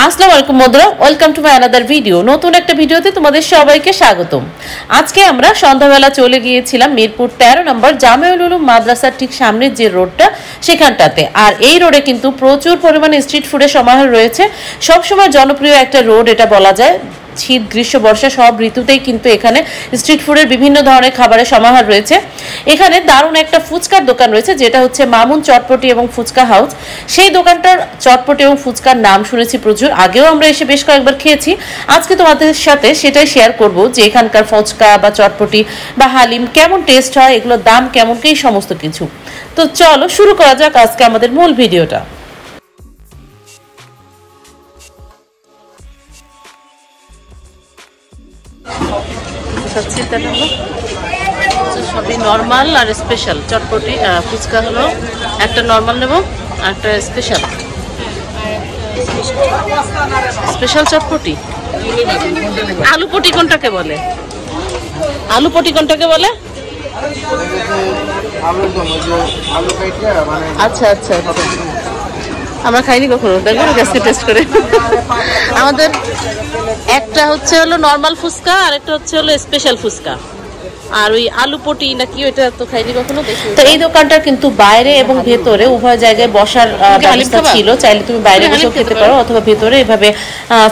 আসসালামু আলাইকুম বন্ধুরা, welcome to my another video. নতুন একটা ভিডিওতে তোমাদের সবাইকে স্বাগতম। আজকে আমরা সন্ধ্যাবেলা চলে গিয়েছিলাম মিরপুর 13 নম্বর জামিউল উলুম মাদ্রাসার ঠিক সামনের যে রোডটা সেখানটাতে। আর এই রোডে কিন্তু প্রচুর পরিমাণে স্ট্রিট ফুডের সমাহার রয়েছে। সবসময় জনপ্রিয় একটা রোড এটা বলা যায়। শীত, গ্রীষ্ম, বর্ষা সব ঋতুতেই কিন্তু এখানে স্ট্রিট ফুডের বিভিন্ন ধরনের খাবারের সমাহার রয়েছে। এখানে দারুণ একটা ফুচকার দোকান রয়েছে, যেটা হচ্ছে মামুন চটপটি এবং ফুচকা হাউস। সেই দোকানটার চটপটি এবং ফুচকার নাম শুনেছি প্রচুর, আগেও আমরা এসে বেশ কয়েকবার খেয়েছি। আজকে তোমাদের সাথে সেটাই শেয়ার করব যে এখানকার ফুচকা বা চটপটি বা হালিম কেমন টেস্ট হয়, এগুলোর দাম কেমন, এই সমস্ত কিছু। তো চলো শুরু করা যাক আজকে আমাদের মূল ভিডিওটা। সবই নর্মাল আর স্পেশাল। চটপটি ফুচকা হলো একটা নর্মাল নেব, একটা স্পেশাল। স্পেশাল চটপটি। আলু পটি কোনটাকে বলে? আলু পটি কোনটাকে বলে? আচ্ছা আচ্ছা আচ্ছা, আমরা খাইনি কখনো, দেখবো না গাছকে টেস্ট করে। আমাদের একটা হচ্ছে হলো নর্মাল ফুচকা আর একটা হচ্ছে হলো স্পেশাল ফুচকা। আর ওই আলু পটি নাকি ওইটা তো খাইনি কখনো, দেখি। তো এই দোকানটার কিন্তু বাইরে এবং ভেতরে উভয় জায়গায় বসার ব্যবস্থা ছিল। চাইলে তুমি বাইরে বসেও খেতে পারো অথবা ভেতরে এভাবে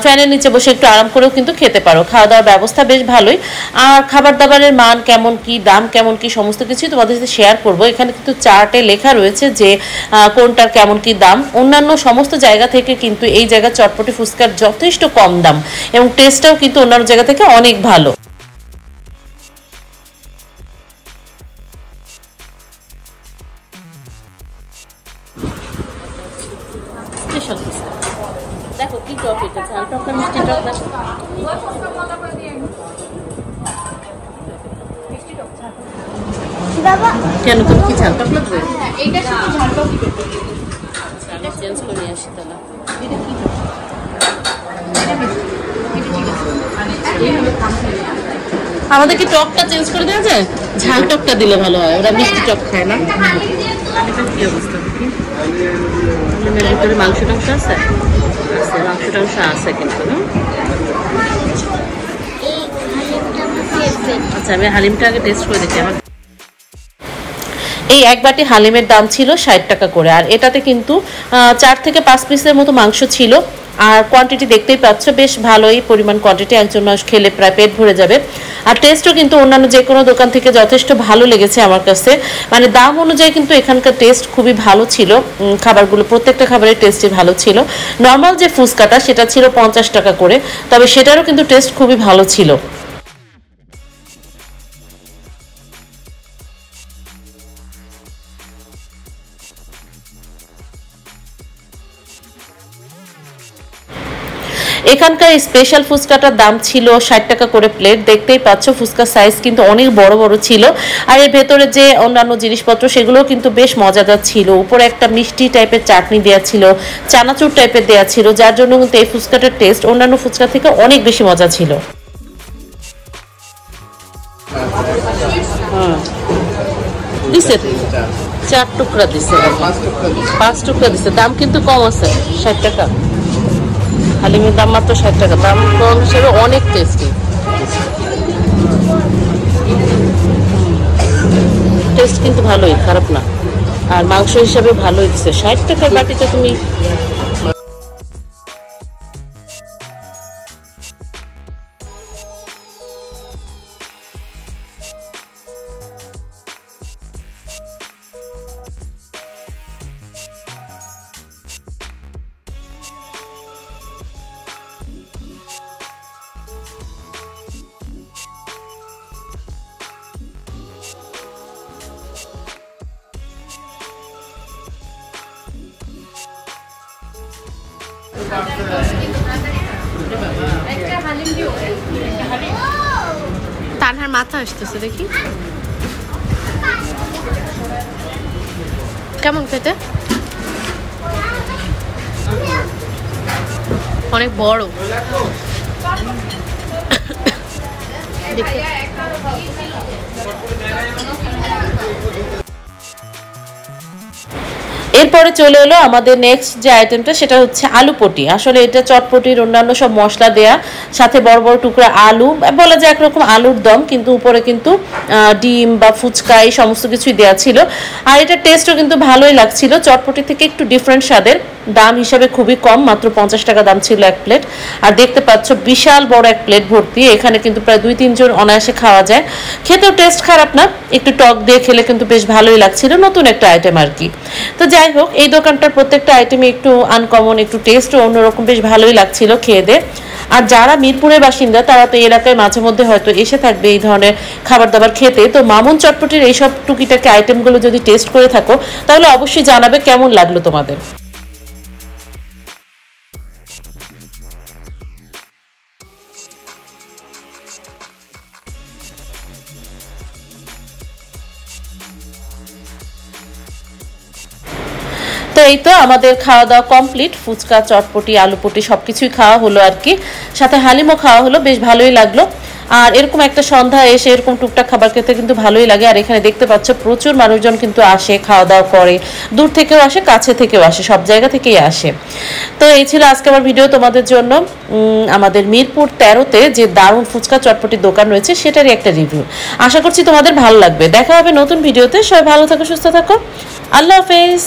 ফ্যানের নিচে বসে একটু আরাম করেও কিন্তু খেতে পারো। খাওয়া দাওয়ার ব্যবস্থা বেশ ভালোই। আর খাবার দাবারের মান কেমন কি, দাম কেমন কি, সমস্ত কিছুই তোমাদের সাথে শেয়ার করবো। এখানে কিন্তু চার্টে লেখা রয়েছে যে কোনটার কেমন কি দাম। অন্যান্য সমস্ত জায়গা থেকে কিন্তু এই জায়গার চটপটি ফুচকার যথেষ্ট কম দাম এবং টেস্টটাও কিন্তু অন্যান্য জায়গা থেকে অনেক ভালো। দেখো কি টক, এটা ঝাল টক আর মিষ্টি টক। দেখো কেন, তুমি কি ঝাল টক লাগবে? আচ্ছা, আমি চেঞ্জ করে নিয়ে আসি তাহলে। আমাদের কি টকটা চেঞ্জ করে দেওয়া যায়? ঝাল টকটা দিলে ভালো হয়, ওরা মিষ্টি টক খায় না। কি অবস্থা দেখি, ভিতরে মাংস টাংস আছে? মাংস টাংস আছে কিন্তু না। আচ্ছা, আমি হালিমটা আগে টেস্ট করে দেখি। আমার এই এক বাটি হালিমের দাম ছিল 60 টাকা করে। আর এটাতে কিন্তু 4 থেকে 5 পিসের মতো মাংস ছিল। আর কোয়ান্টিটি দেখতেই পাচ্ছ, বেশ ভালোই পরিমাণ কোয়ান্টিটি, একজন মানুষ খেলে প্রায় পেট ভরে যাবে। আর টেস্টও কিন্তু অন্যান্য যে কোনো দোকান থেকে যথেষ্ট ভালো লেগেছে আমার কাছে। মানে দাম অনুযায়ী কিন্তু এখানকার টেস্ট খুবই ভালো ছিল। খাবারগুলো প্রত্যেকটা খাবারের টেস্টই ভালো ছিল। নর্মাল যে ফুচকাটা সেটা ছিল 50 টাকা করে, তবে সেটারও কিন্তু টেস্ট খুবই ভালো ছিল। এখানকার স্পেশাল ফুচকাটার দাম ছিল 60 টাকা করে প্লেট। দেখতেই পাচ্ছ ফুচকার সাইজ কিন্তু অনেক বড় বড় ছিল। আর এর ভেতরে যে অন্যান্য জিনিসপত্র সেগুলোও কিন্তু বেশ মজাদার ছিল। উপরে একটা মিষ্টি টাইপের চাটনি দেওয়া ছিল, চানাচুর টাইপের দেওয়া ছিল, যার জন্য কিন্তু এই ফুচকাটার টেস্ট অন্যান্য ফুচকা থেকে অনেক বেশি মজা ছিল। দিছে 4 টুকরা দিছে, 5 টুকরা দিছে। দাম কিন্তু কম আছে, 60 টাকা। হালিমের দাম মাত্র 60 টাকা, দাম কম হিসেবে অনেক টেস্টি। টেস্ট কিন্তু ভালোই, খারাপ না। আর মাংস হিসাবে ভালোই দিচ্ছে। 60 টাকার বাটিতে তুমি তানহার মাথা আসতেছে, দেখি কেমন খেতে। অনেক বড়। এরপরে চলে এলো আমাদের নেক্সট যে আইটেমটা, সেটা হচ্ছে আলু পটি। আসলে এটা চটপটির অন্যান্য সব মশলা দেয়া, সাথে বড় বড় টুকরা আলু, বলা যায় একরকম আলুর দম, কিন্তু উপরে কিন্তু ডিম বা ফুচকা এই সমস্ত কিছুই দেওয়া ছিল। আর এটা টেস্টও কিন্তু ভালোই লাগছিল, চটপটি থেকে একটু ডিফারেন্ট স্বাদের। দাম হিসাবে খুবই কম, মাত্র 50 টাকা দাম ছিল এক প্লেট। আর দেখতে পাচ্ছ বিশাল বড় এক প্লেট ভর্তি, এখানে কিন্তু প্রায় 2-3 জন অনায়াসে খাওয়া যায়। খেতেও টেস্ট খারাপ না, একটু টক দিয়ে খেলে কিন্তু বেশ ভালোই লাগছিল, নতুন একটা আইটেম আর কি। তো যাই হোক, এই দোকানটার প্রত্যেকটা আইটেমই একটু আনকমন, একটু টেস্টও অন্যরকম, বেশ ভালোই লাগছিল খেয়ে দিয়ে। আর যারা মিরপুরের বাসিন্দা তারা তো এলাকায় মাঝে মধ্যে হয়তো এসে থাকবে এই ধরনের খাবার দাবার খেতে, তো মামুন চটপটির এইসব টুকিটাকি আইটেমগুলো যদি টেস্ট করে থাকো তাহলে অবশ্যই জানাবে কেমন লাগলো তোমাদের। তো এই তো আমাদের খাওয়া দাওয়া কমপ্লিট, ফুচকা চটপটি আলুপটি সবকিছুই খাওয়া হলো আর কি, সাথে হালিমও খাওয়া হলো, বেশ ভালোই লাগলো। আর এরকম একটা সন্ধ্যা এসে এরকম টুকটাক খাবার খেতে কিন্তু ভালোই লাগে। আর এখানে দেখতে পাচ্ছ প্রচুর মানুষজন কিন্তু আসে, খাওয়া দাওয়া করে, দূর থেকেও আসে কাছে থেকেও আসে, সব জায়গা থেকেই আসে। তো এই ছিল আজকে আমার ভিডিও তোমাদের জন্য, আমাদের মিরপুর 13-তে যে দারুণ ফুচকা চটপটির দোকান রয়েছে সেটারই একটা রিভিউ। আশা করছি তোমাদের ভালো লাগবে। দেখা হবে নতুন ভিডিওতে, সবাই ভালো থাকো, সুস্থ থাকো, আল্লাহ হাফেজ।